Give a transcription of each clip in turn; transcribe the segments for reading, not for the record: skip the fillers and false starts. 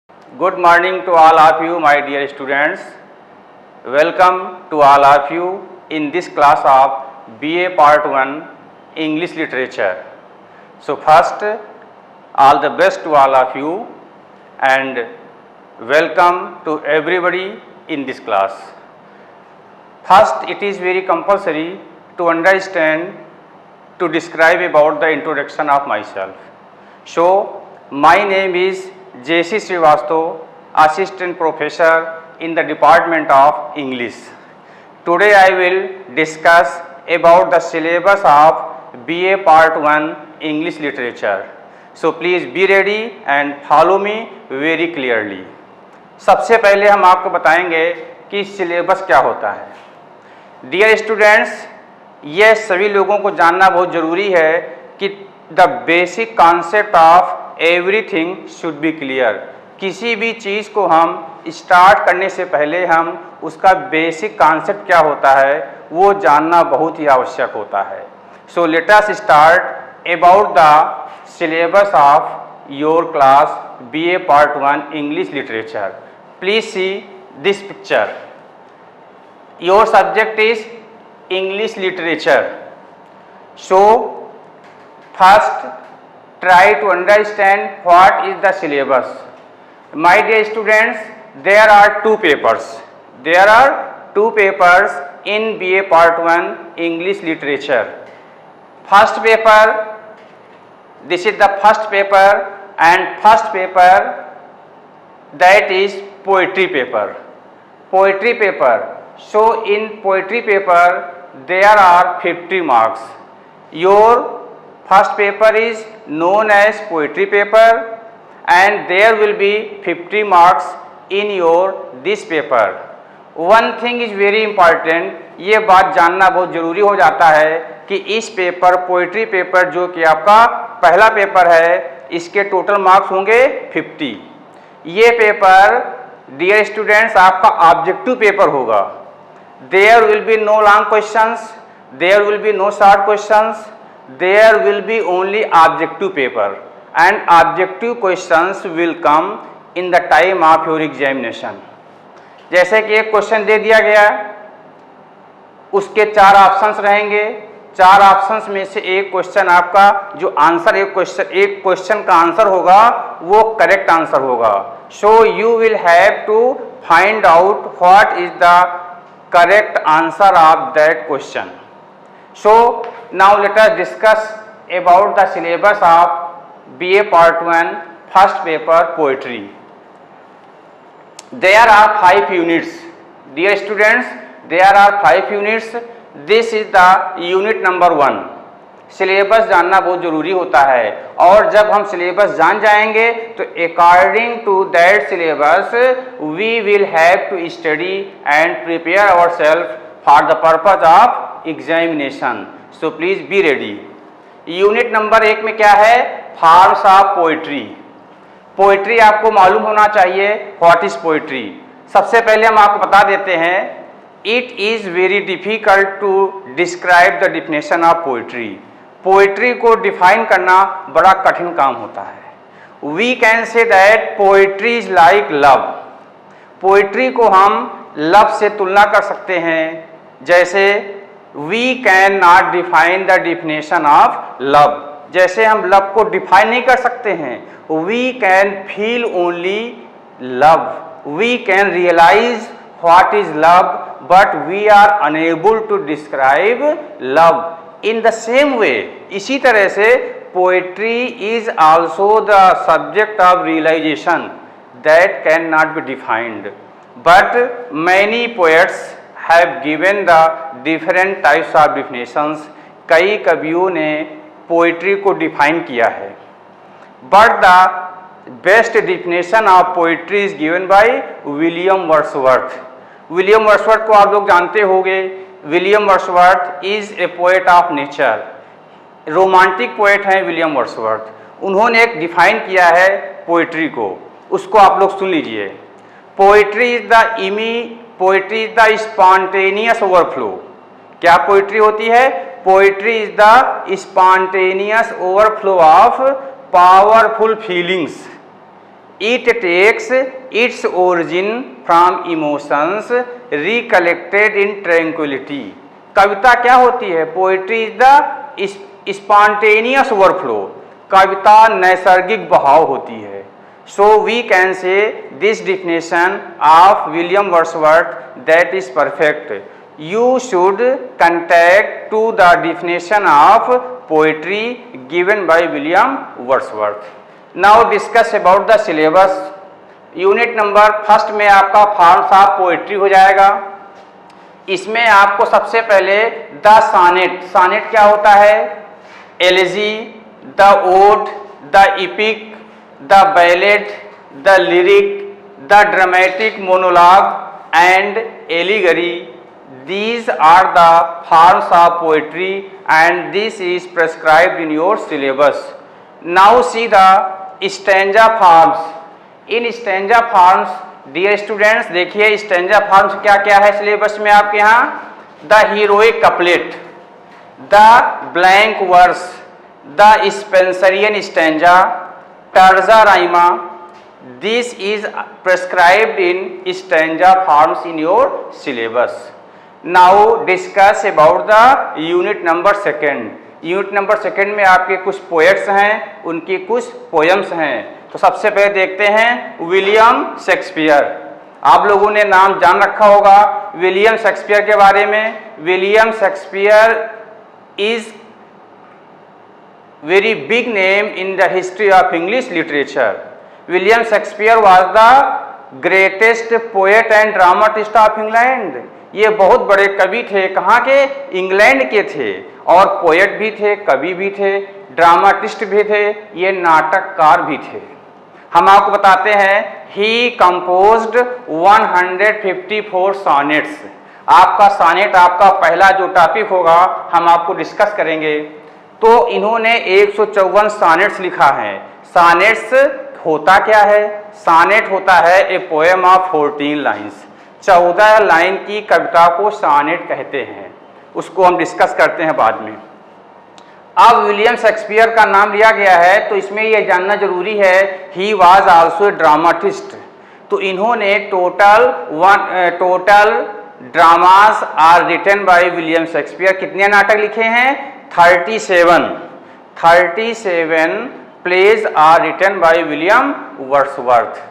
Good morning to all of you, my dear students. Welcome to all of you in this class of BA Part 1 English Literature. So first, all the best to all of you and welcome to everybody in this class. First, it is very compulsory to understand, to describe about the introduction of myself. So, my name is J.C. Srivastava, Assistant Professor in the Department of English. Today I will discuss about the syllabus of BA Part 1 English Literature. So please be ready and follow me very clearly. सबसे पहले हम आपको बताएंगे कि syllabus क्या होता है। Dear students, यह सभी लोगों को जानना बहुत ज़रूरी है कि the basic concept of everything should be clear. किसी भी चीज़ को हम स्टार्ट करने से पहले हम उसका बेसिक कॉन्सेप्ट क्या होता है वो जानना बहुत ही आवश्यक होता है। So let us start about the syllabus of your class BA Part 1 English Literature. Please see this picture. Your subject is English Literature. So first try to understand what is the syllabus. My dear students, there are two papers. There are two papers in BA Part 1 English Literature. First paper, this is the first paper, and first paper, that is poetry paper. Poetry paper. So in poetry paper there are 50 marks. Your first paper is known as poetry paper and there will be 50 marks in your this paper. One thing is very important, ये बात जानना बहुत ज़रूरी हो जाता है कि इस पेपर पोइट्री पेपर जो कि आपका पहला पेपर है इसके टोटल मार्क्स होंगे 50। ये पेपर डियर स्टूडेंट्स आपका ऑब्जेक्टिव पेपर होगा। There will be no long questions, there will be no short questions, there will be only objective paper and objective questions will come in the time of your examination. जैसे कि एक question दे दिया गया, उसके 4 options रहेंगे। 4 options में से एक क्वेश्चन आपका जो आंसर एक क्वेश्चन का आंसर होगा वो करेक्ट आंसर होगा। So you will have to find out what is the correct answer of that question. So now let us discuss about the syllabus of BA Part 1 first paper poetry. There are 5 units. Dear students, there are 5 units. This is the unit number 1. Syllabus जानना बहुत ज़रूरी होता है और जब हम syllabus जान जाएंगे तो according to that syllabus we will have to study and prepare ourselves for the purpose of examination. So please be ready. Unit number 1 में क्या है? Forms of poetry. पोइट्री आपको मालूम होना चाहिए व्हाट इज पोइट्री. सबसे पहले हम आपको बता देते हैं it is very difficult to describe the definition of poetry. Poetry को डिफाइन करना बड़ा कठिन काम होता है. We can say that poetry is like love. Poetry को हम लव से तुलना कर सकते हैं. जैसे we can not define the definition of love. जैसे हम लव को डिफाइन नहीं कर सकते हैं. We can feel only love. We can realise what is love but we are unable to describe love. In the same way, इसी तरह से poetry is also the subject of realisation that can not be defined but many poets have given the different types of definitions. कई कवियों ने poetry को define किया है but the best definition of poetry is given by William Wordsworth. William Wordsworth को आप लोग जानते होंगे. William Wordsworth is a poet of nature. Romantic poet हैं विलियम वर्ड्सवर्थ. उन्होंने एक डिफाइन किया है पोइट्री को, उसको आप लोग सुन लीजिए. Poetry is the spontaneous overflow. क्या पोइट्री होती है? Poetry is the spontaneous overflow of powerful feelings It takes its origin from emotions recollected in tranquility. कविता क्या होती है? Poetry is the spontaneous overflow. कविता नैसर्गिक बहाव होती है. So we can say this definition of William Wordsworth that is perfect. You should contact to the definition of poetry given by William Wordsworth. Now discuss about the syllabus. Unit number first में आपका forms of poetry हो जाएगा. इसमें आपको सबसे पहले the sonnet. Sonnet क्या होता है? Elegy, the ode, the epic, the ballad, the lyric, the dramatic monologue and allegory. These are the forms of poetry and this is prescribed in your syllabus. Now see the stanza forms. In stanza forms, dear students, देखिए stanza forms क्या क्या है syllabus में आपके यहाँ? The heroic couplet, the blank verse, the Spenserian stanza, Terza rima. This is prescribed in stanza forms in your syllabus. Now discuss about the unit number second. Unit number second में आपके कुछ poets हैं, उनकी कुछ poems हैं. तो सबसे पहले देखते हैं विलियम शेक्सपियर. आप लोगों ने नाम जान रखा होगा विलियम शेक्सपियर के बारे में. William Shakespeare is very big name in the history of English literature. William Shakespeare was the greatest poet and dramatist of England. ये बहुत बड़े कवि थे. कहाँ के? इंग्लैंड के थे. और पोएट भी थे, कवि भी थे, ड्रामाटिस्ट भी थे, ये नाटककार भी थे. हम आपको बताते हैं he composed 154 sonnets. आपका सॉनेट आपका पहला जो टॉपिक होगा हम आपको डिस्कस करेंगे. तो इन्होंने 154 सॉनेट्स लिखा है. सॉनेट्स होता क्या है? सॉनेट होता है a poem of 14 lines. 14 line की कविता को सॉनेट कहते हैं. उसको हम डिस्कस करते हैं बाद में. अब विलियम शेक्सपियर का नाम लिया गया है तो इसमें यह जानना जरूरी है he was also a dramatist. तो इन्होंने total dramas are written by William Shakespeare. कितने नाटक लिखे हैं? 37 plays are written by William Wordsworth.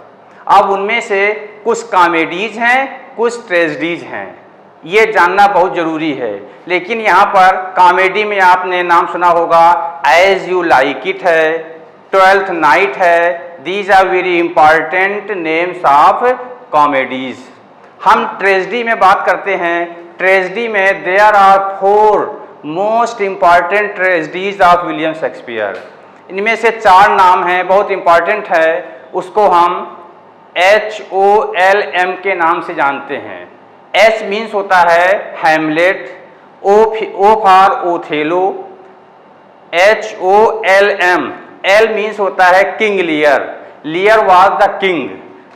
अब उनमें से कुछ कॉमेडीज हैं, कुछ ट्रेजेडीज हैं. ये जानना बहुत जरूरी है. लेकिन यहाँ पर कॉमेडी में आपने नाम सुना होगा एज यू लाइक इट है, ट्वेल्थ नाइट है. These are very important names of comedies. हम ट्रेजेडी में बात करते हैं. ट्रेजेडी में there are 4 most important tragedies of William Shakespeare. इनमें से 4 नाम हैं, बहुत इंपॉर्टेंट है. उसको हम HOLM के नाम से जानते हैं. H मीन्स होता है Hamlet, O for Othello, HOLM. L means होता है King Lear. लियर was the king.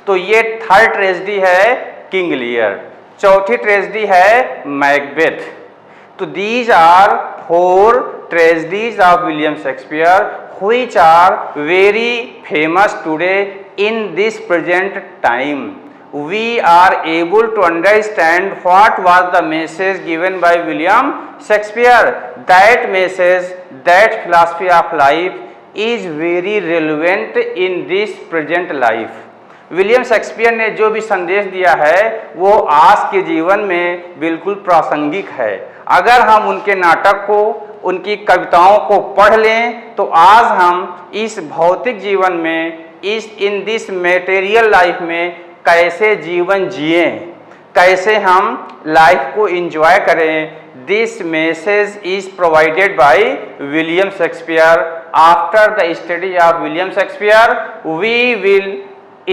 तो ये थर्ड ट्रेजेडी है किंग लियर. चौथी ट्रेजेडी है मैकबेथ. तो these are 4 tragedies of William Shakespeare which are very famous today in this present time. We are able to understand what was the message given by William Shakespeare. That message, that philosophy of life is very relevant in this present life. William Shakespeare ने जो भी संदेश दिया है वो आज के जीवन में बिल्कुल प्रासंगिक है. अगर हम उनके नाटक को, उनकी कविताओं को पढ़ लें तो आज हम इस भौतिक जीवन में, इन दिस मटेरियल लाइफ में कैसे जीवन जिए, कैसे हम लाइफ को एंजॉय करें. This message is provided by William Shakespeare. After the study of William Shakespeare we will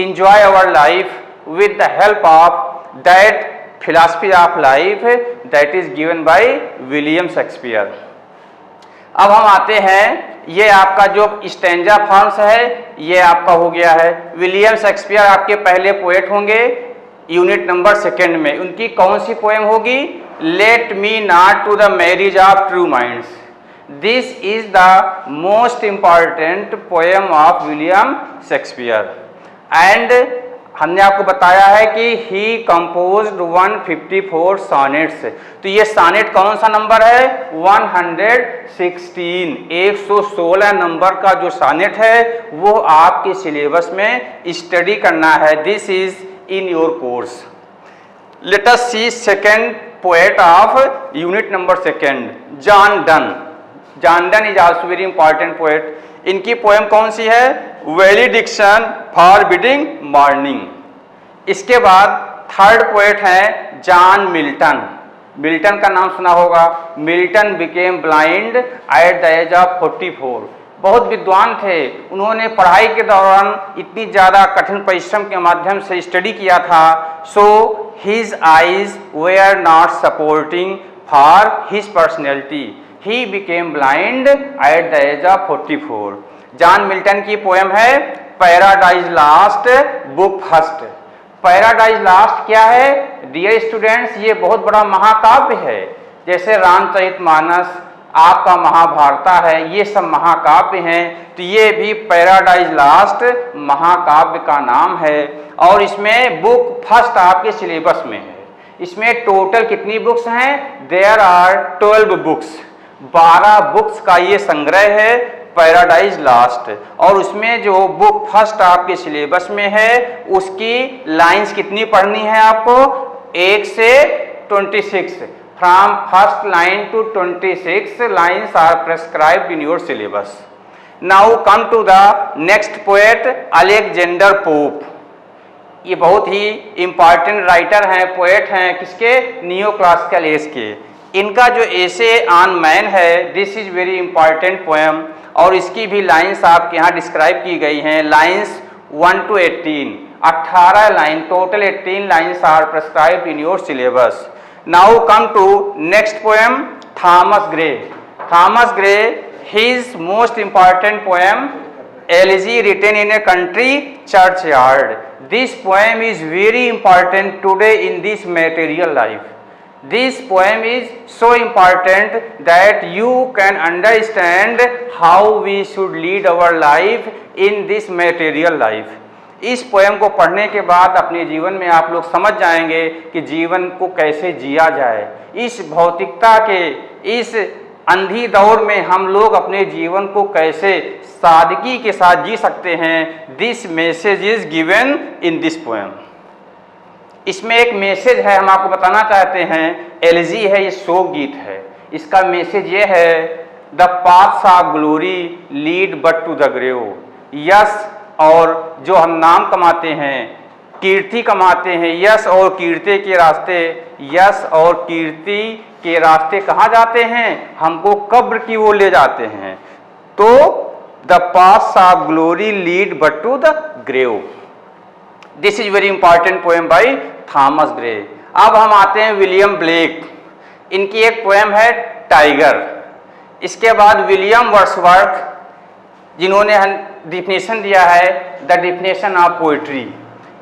enjoy our life with the help of that philosophy of life that is given by William Shakespeare. अब हम आते हैं, ये आपका जो stanza forms है ये आपका हो गया है. विलियम शेक्सपियर आपके पहले पोएट होंगे यूनिट नंबर सेकंड में. उनकी कौन सी पोएम होगी? Let me not to the marriage of true minds. This is the most important poem of William Shakespeare. And हमने आपको बताया है कि ही कंपोज्ड 154 सॉनेट्स। तो ये सॉनेट कौन सा नंबर है? 116। 116 नंबर का जो सॉनेट है वो आपके सिलेबस में स्टडी करना है। This is in your course. Let us see second poet of unit number second, John Donne. John Donne is also very important poet. इनकी पोएम कौन सी है? Valediction forbidding mourning. इसके बाद थर्ड पोएट है जॉन मिल्टन। मिल्टन का नाम सुना होगा। Milton became blind at the age of 44। बहुत विद्वान थे। उन्होंने पढ़ाई के दौरान इतनी ज़्यादा कठिन परिश्रम के माध्यम से स्टडी किया था। So his eyes were not supporting for his personality. He became blind at the age of 44। John Milton की पोएम है Paradise Lost book first. Paradise Lost क्या है? डियर स्टूडेंट्स, ये बहुत बड़ा महाकाव्य है। जैसे रामचरितमानस, आपका महाभारत है, ये सब महाकाव्य हैं। तो ये भी पैराडाइज लॉस्ट महाकाव्य का नाम है और इसमें बुक फर्स्ट आपके सिलेबस में है। इसमें टोटल कितनी बुक्स हैं? There are 12 books. 12 बुक्स का ये संग्रह है पैराडाइज लॉस्ट। और उसमें जो बुक फर्स्ट आपके सिलेबस में है उसकी लाइंस कितनी पढ़नी है आपको? 1 से 26। From first line to 26 lines are prescribed in your syllabus. Now come to the next poet, Alexander Pope. ये बहुत ही इंपॉर्टेंट राइटर हैं, पोएट हैं। किसके? नियो क्लासिकल एज के। इनका जो एसे ऑन मैन है, this is very important poem और इसकी भी लाइंस आपके यहाँ डिस्क्राइब की गई हैं। Lines 1 to 18, 18 line, total 18 lines are prescribed in your syllabus. Now come to next poem, Thomas Gray. Thomas Gray, his most important poem elegy written in a country churchyard. This poem is very important today in this material life. This poem is so important that you can understand how we should lead our life in this material life. इस poem को पढ़ने के बाद अपने जीवन में आप लोग समझ जाएंगे कि जीवन को कैसे जिया जाए। इस भौतिकता के इस अंधी दौर में हम लोग अपने जीवन को कैसे सादगी के साथ जी सकते हैं। This message is given in this poem. इसमें एक मैसेज है, हम आपको बताना चाहते हैं। एलिजी है, ये शोक गीत है। इसका मैसेज ये है, the paths of glory lead but to the grave. यश और जो हम नाम कमाते हैं, कीर्ति कमाते हैं, यश और कीर्ति के रास्ते, यश और कीर्ति के रास्ते कहाँ जाते हैं? हमको कब्र की ओर ले जाते हैं। तो the paths of glory lead but to the grave. This is very important poem by Thomas Gray. अब हम आते हैं विलियम ब्लेक। इनकी एक पोएम है टाइगर। इसके बाद विलियम वर्ड्सवर्थ, जिन्होंने डिफिनेशन दिया है द डिफिनेशन ऑफ पोइट्री।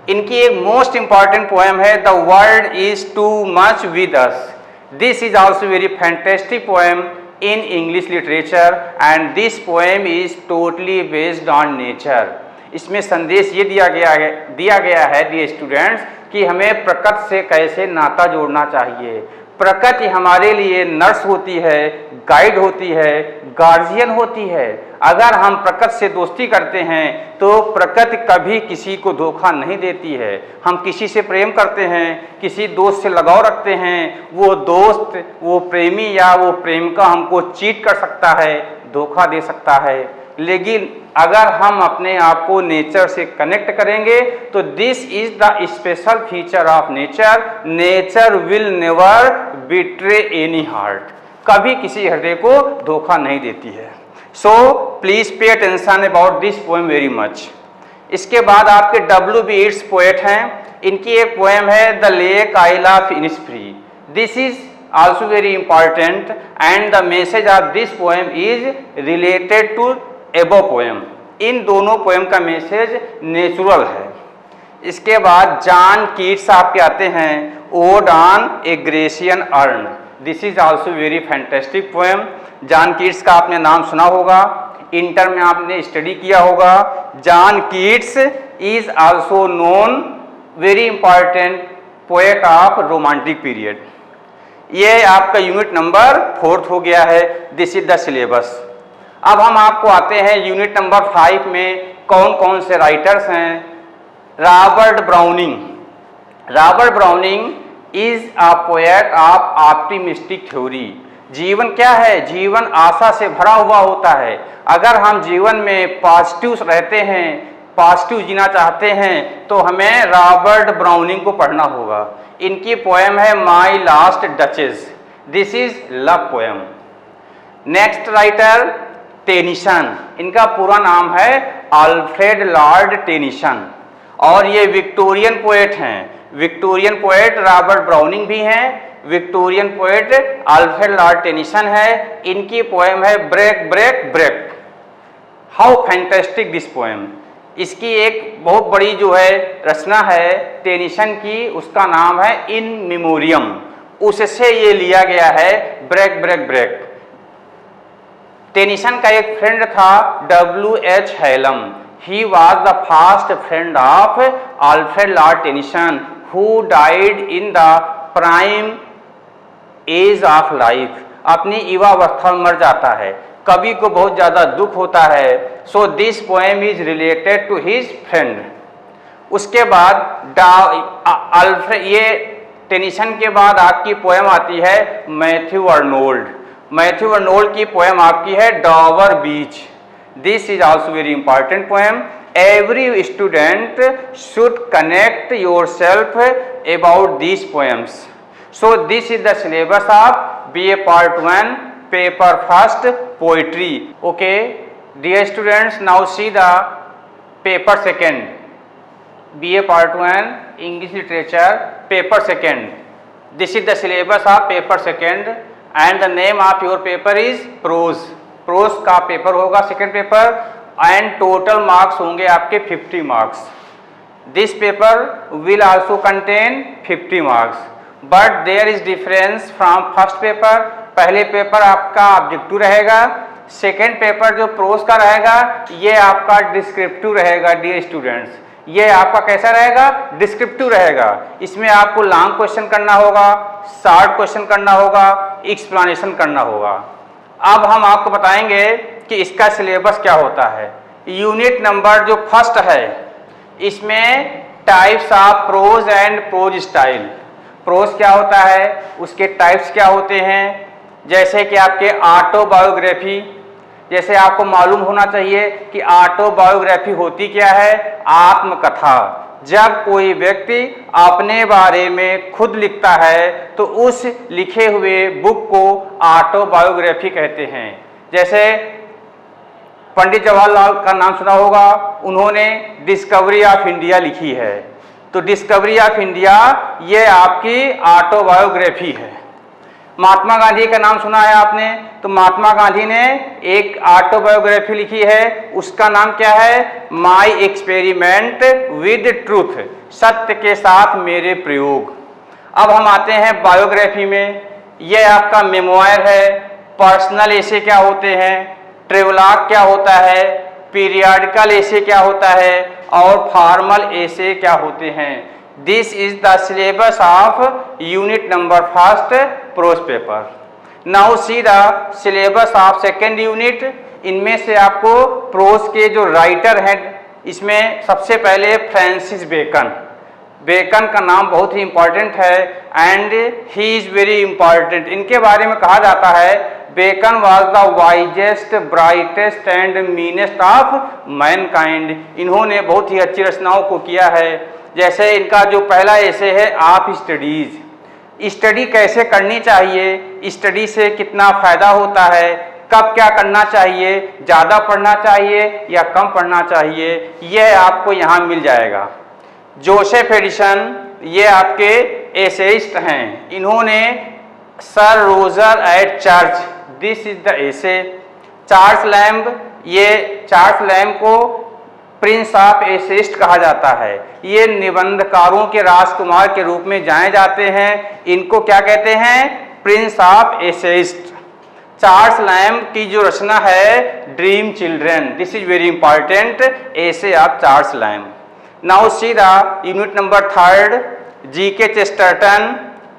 इनकी एक मोस्ट इंपॉर्टेंट पोएम है the world is too much with us. This is also very fantastic poem in English literature and this poem is totally based on nature. इसमें संदेश ये दिया गया है dear students कि हमें प्रकृति से कैसे नाता जोड़ना चाहिए। प्रकृति हमारे लिए नर्स होती है, गाइड होती है, गार्जियन होती है। अगर हम प्रकृति से दोस्ती करते हैं तो प्रकृति कभी किसी को धोखा नहीं देती है। हम किसी से प्रेम करते हैं, किसी दोस्त से लगाव रखते हैं, वो दोस्त, वो प्रेमी या वो प्रेमिका हमको चीट कर सकता है, धोखा दे सकता है। लेकिन अगर हम अपने आप को नेचर से कनेक्ट करेंगे तो this is the special feature of nature. Nature will never betray any heart. कभी किसी हृदय को धोखा नहीं देती है। So please pay attention about this poem very much. इसके बाद आपके W.B. येट्स पोएट हैं। इनकी एक पोएम है the lake isle of Innisfree. This is also very important and the message of this poem is related to above poem. इन दोनों poem का message natural है। इसके बाद जॉन कीट्स आपके आते हैं odd on A Grecian earn. This is also very fantastic poem. John Keats का आपने नाम सुना होगा, इंटर में आपने स्टडी किया होगा John Keats is also known very important poet of romantic period. ये आपका यूनिट नंबर 4 हो गया है। This is the syllabus. अब हम आपको आते हैं यूनिट नंबर 5 में कौन कौन से राइटर्स हैं। Robert browning. Robert browning is a poet of optimistic theory. जीवन क्या है? जीवन आशा से भरा हुआ होता है। अगर हम जीवन में पॉजिटिव रहते हैं, पॉजिटिव जीना चाहते हैं, तो हमें रॉबर्ट ब्राउनिंग को पढ़ना होगा। इनकी पोएम है my last duchess. This is love poem. Next writer Tennyson. इनका पूरा नाम है अल्फ्रेड लॉर्ड टेनिसन और ये विक्टोरियन पोएट हैं। विक्टोरियन पोएट रॉबर्ट ब्राउनिंग भी हैं, Victorian poet Alfred Lord Tennyson है। इनकी पोएम है break break break. How fantastic this poem. इसकी एक बहुत बड़ी जो है रचना है टेनिसन की, उसका नाम है इन मेमोरियम। उससे ये लिया गया है ब्रेक ब्रेक ब्रेक। टेनिसन का एक फ्रेंड था W.H. हेलम। He was the first friend of Alfred Lord Tennyson, who died in the prime age of life. अपनी युवावस्था में मर जाता है। कवि को बहुत ज़्यादा दुख होता है। So this poem is related to his friend. उसके बाद ये टेनिसन के बाद आपकी पोएम आती है मैथ्यू अर्नोल्ड। मैथ्यू अर्नोल्ड की पोएम आपकी है Dover Beach. This is also very important poem. Every student should connect your self about this poems. So this is the syllabus of BA Part 1 paper first poetry. Okay dear students, now see the paper second BA Part 1 English literature paper second. This is the syllabus of paper second and the name of your paper is pros. Prose का paper होगा second paper and total marks होंगे आपके 50 marks. This paper will also contain 50 marks but there is difference from first paper. पहले paper आपका objective रहेगा, second paper जो prose का रहेगा ये आपका डिस्क्रिप्टिव रहेगा। डियर स्टूडेंट्स, ये आपका कैसा रहेगा? डिस्क्रिप्टिव रहेगा। इसमें आपको लॉन्ग क्वेश्चन करना होगा, शॉर्ट क्वेश्चन करना होगा, एक्सप्लेनेशन करना होगा। अब हम आपको बताएंगे कि इसका सिलेबस क्या होता है। यूनिट नंबर जो फर्स्ट है इसमें types of prose and prose style. Prose क्या होता है, उसके टाइप्स क्या होते हैं, जैसे कि आपके ऑटोबायोग्राफी। जैसे आपको मालूम होना चाहिए कि ऑटोबायोग्राफी होती क्या है? आत्मकथा। जब कोई व्यक्ति अपने बारे में खुद लिखता है तो उस लिखे हुए बुक को ऑटोबायोग्राफी कहते हैं। जैसे पंडित जवाहरलाल का नाम सुना होगा, उन्होंने डिस्कवरी ऑफ इंडिया लिखी है। तो डिस्कवरी ऑफ इंडिया ये आपकी ऑटोबायोग्राफी है। महात्मा गांधी का नाम सुना है आपने, तो महात्मा गांधी ने एक ऑटोबायोग्राफी लिखी है, उसका नाम क्या है? My experiment with truth. सत्य के साथ मेरे प्रयोग। अब हम आते हैं बायोग्राफी में। यह आपका मेमोयर है। पर्सनल एसे क्या होते हैं, ट्रेवलॉग क्या होता है, पीरियडिकल एसे क्या होता है और फॉर्मल एसे क्या होते हैं। This is the syllabus of unit number first prose paper. Now see the syllabus of second unit. इनमें से आपको प्रोज के जो राइटर हैं, इसमें सबसे पहले फ्रांसिस बेकन। बेकन का नाम बहुत ही इंपॉर्टेंट है and he is very important. इनके बारे में कहा जाता है Bacon was the wisest, brightest and meanest of mankind. इन्होंने बहुत ही अच्छी रचनाओं को किया है। जैसे इनका जो पहला ऐसे है आप स्टडीज। स्टडी कैसे करनी चाहिए, स्टडी से कितना फायदा होता है, कब क्या करना चाहिए, ज़्यादा पढ़ना चाहिए या कम पढ़ना चाहिए, यह आपको यहाँ मिल जाएगा। जोसेफ एडिसन ये आपके एसेइस्ट हैं। इन्होंने Sir Roger at church, this is the essay. Charles Lamb, ये चार्ल्स लैम्ब को प्रिंस ऑफ एसेइस्ट कहा जाता है। ये निबंधकारों के राजकुमार के रूप में जाने जाते हैं। इनको क्या कहते हैं? Prince of essayist. Charles Lamb की जो रचना है dream children, this is very important, essay of Charles Lamb. Now see the unit number 3, G K Chesterton,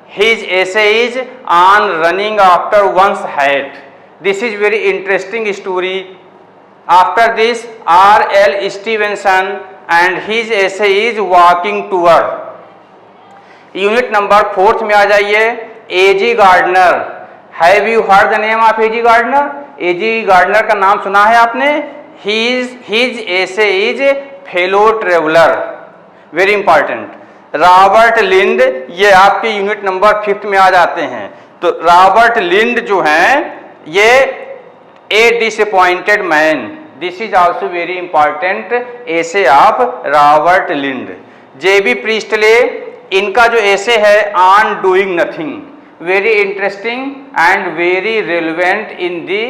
his essay is on running after one's hat. This is very interesting story. After this, R.L. Stevenson and his essay is walking tour. Unit number 4 में आ जाइए, A.G. Gardner. Have you heard the name of A.G. Gardner? A.G. Gardner का नाम सुना है आपने? His essay is fellow traveller, very important. Robert Lynd, ये आपके यूनिट नंबर 5 में आ जाते हैं। तो रॉबर्ट लिंड जो हैं ये a disappointed man, this is also very important essay of Robert Lynd. J B. Priestley, इनका जो एसे है on doing nothing, very interesting and very relevant in the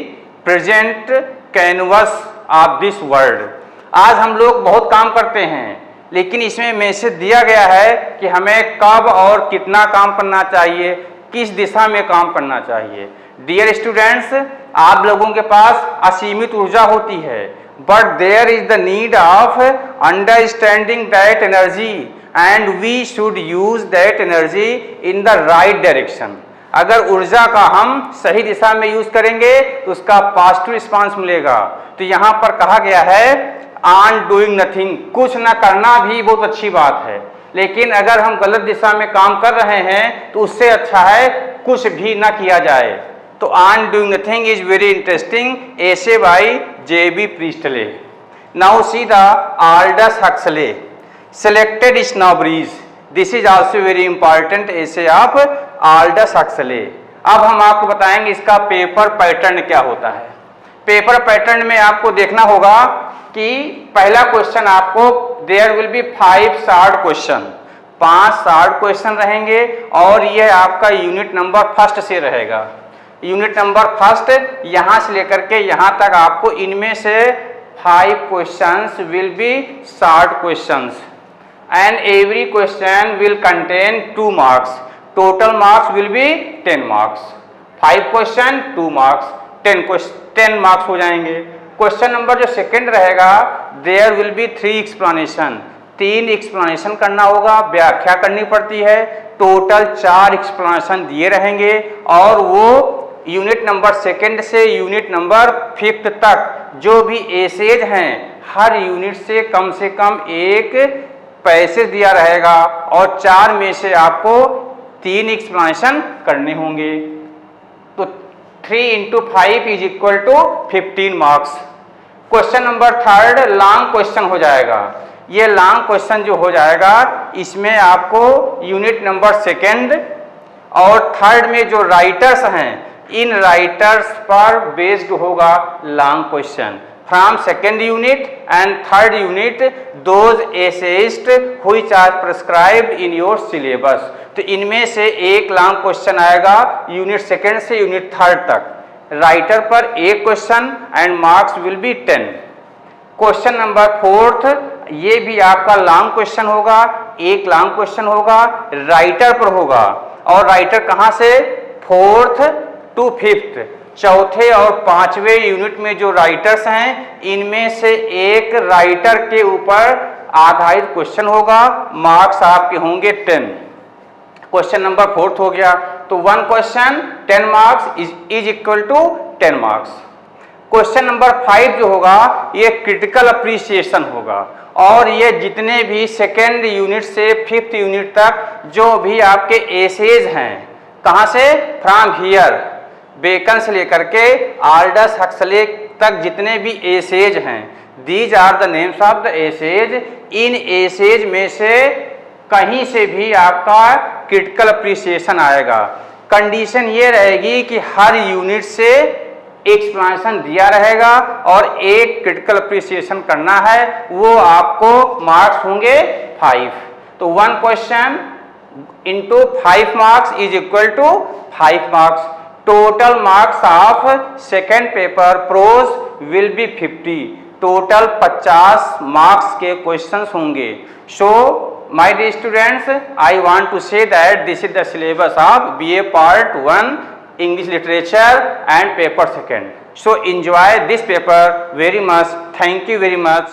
present canvas of this world. आज हम लोग बहुत काम करते हैं, लेकिन इसमें मैसेज दिया गया है कि हमें कब और कितना काम करना चाहिए, किस दिशा में काम करना चाहिए। डियर स्टूडेंट्स, आप लोगों के पास असीमित ऊर्जा होती है, but there is the need of understanding that energy and we should use that energy in the right direction. अगर ऊर्जा का हम सही दिशा में यूज करेंगे तो उसका पॉजिटिव रिस्पांस मिलेगा। तो यहाँ पर कहा गया है ऑन डूइंग नथिंग, कुछ ना करना भी बहुत अच्छी बात है, लेकिन अगर हम गलत दिशा में काम कर रहे हैं तो उससे अच्छा है कुछ भी ना किया जाए। तो on doing nothing is very interesting, essay by J B. Priestley. Now see the Aldous Huxley, selected snobberies, this is also very important essay of Aldous Huxley. अब हम आपको बताएंगे इसका पेपर पैटर्न क्या होता है। पेपर पैटर्न में आपको देखना होगा कि पहला क्वेश्चन आपको there will be 5 short question, 5 short question रहेंगे और यह आपका यूनिट नंबर 1 से रहेगा। यूनिट नंबर 1 यहाँ से लेकर के यहाँ तक आपको इनमें से 5 questions will be short questions and every question will contain 2 marks, total marks will be 10 marks. 5 question 2 marks, 10 marks हो जाएंगे। क्वेश्चन नंबर जो सेकंड रहेगा, there will be 3 explanation, 3 explanation करना होगा, व्याख्या करनी पड़ती है। टोटल 4 एक्सप्लेनेशन दिए रहेंगे और वो यूनिट नंबर 2 से यूनिट नंबर 5 तक जो भी एसेज हैं हर यूनिट से कम 1 पैसेज दिया रहेगा और 4 में से आपको 3 एक्सप्लेनेशन करने होंगे। तो 3 into 5 is equal to 15 marks. Question number 3 long question हो जाएगा। ये लॉन्ग क्वेश्चन जो हो जाएगा इसमें आपको यूनिट नंबर 2 और 3 में जो राइटर्स हैं इन राइटर्स पर बेस्ड होगा long question. From 2nd unit and 3rd unit those essayist which are prescribed in your syllabus. तो इनमें से एक लॉन्ग क्वेश्चन आएगा यूनिट 2 से यूनिट 3rd तक, राइटर पर 1 question and marks will be 10। Question number 4 ये भी आपका लॉन्ग क्वेश्चन होगा, एक लॉन्ग क्वेश्चन होगा, राइटर पर होगा और राइटर कहाँ से 4th to 5th, चौथे और 5वें यूनिट में जो राइटर्स हैं इनमें से एक राइटर के ऊपर आधारित क्वेश्चन होगा, मार्क्स आपके होंगे 10। क्वेश्चन नंबर 4 हो गया, तो 1 question 10 marks is equal to 10 marks. Question number 5 जो होगा ये क्रिटिकल अप्रिसिएशन होगा और ये जितने भी 2nd यूनिट से 5th यूनिट तक जो भी आपके एसेज हैं, कहाँ से, फ्रॉम हियर, बेकन से लेकर के आल्डस हक्सले तक जितने भी एसेज हैं, these are the names of the essays. इन एसेज में से कहीं से भी आपका क्रिटिकल अप्रिसिएशन आएगा। कंडीशन ये रहेगी कि हर यूनिट से एक्सप्लेनेशन दिया रहेगा और एक क्रिटिकल अप्रिसिएशन करना है, वो आपको मार्क्स होंगे 5। तो 1 question into 5 marks is equal to 5 marks. Total marks of 2nd paper prose will be 50। Total 50 marks के क्वेश्चंस होंगे। So my dear students, I want to say that this is the syllabus of BA Part 1 English literature and paper second. So enjoy this paper very much. Thank you very much.